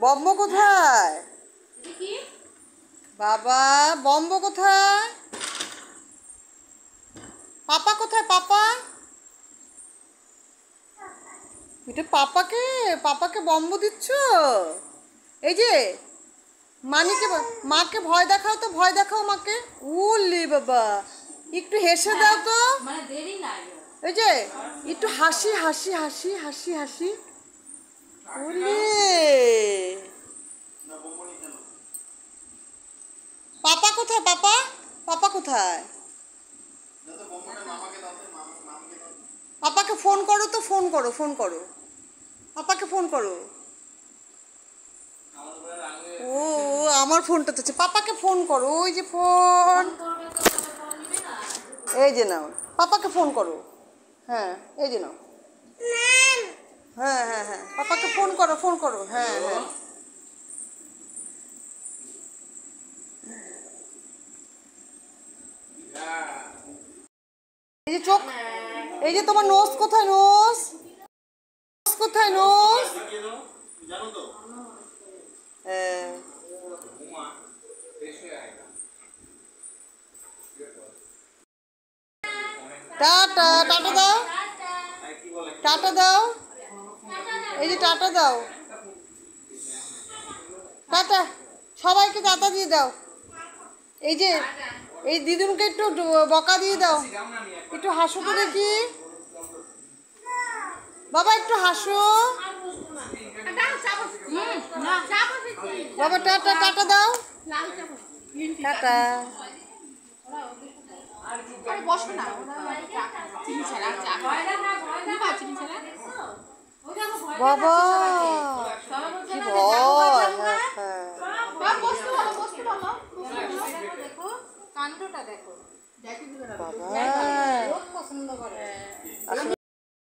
Bomb কোথায়? বাবা bomb কোথায়? পাপা কোথায়? পাপা এটা পাপাকে পাপাকে বম্ব দিচ্ছ? এই যে মানিকে মাকে ভয় দেখাও তো, ভয় দেখাও মাকে। উলি বাবা একটু হেসে দাও তো, এই যে একটু হাসি হাসি হাসি হাসি হাসি। উলি পাপা কোথায়? পাপা পাপা কোথায়? পাপাকে ফোন করো তো, ফোন করো, ফোন করো, পাপাকে ফোন করো। ও আমার ফোনটা তো পাপাকে ফোন করো, ওই যে ফোন, এই যে নাও, পাপাকে ফোন করো। হ্যাঁ এই যে নাও। হ্যাঁ হ্যাঁ হ্যাঁ পাপাকে ফোন করো, ফোন করো। হ্যাঁ হ্যাঁ এই যে চোখ, এই যে তোমার নোজ কোথায়? নোজ কোথায়? নোজ হ্যাঁ টাটা, টাটা দাও, টাটা দাও, এই যে টাটা দাও, টাটা, সবাইকে টাটা দিয়ে দাও। এই যে এই দিদুনকে একটু বকা দিয়ে দাও, একটু হাসো তো দেখি বাবা, একটু হাসো বাবা। টাটা, টাটা দাও, টাটা। বাবা কি ভয়। কাণ্ডটা দেখো বাবা।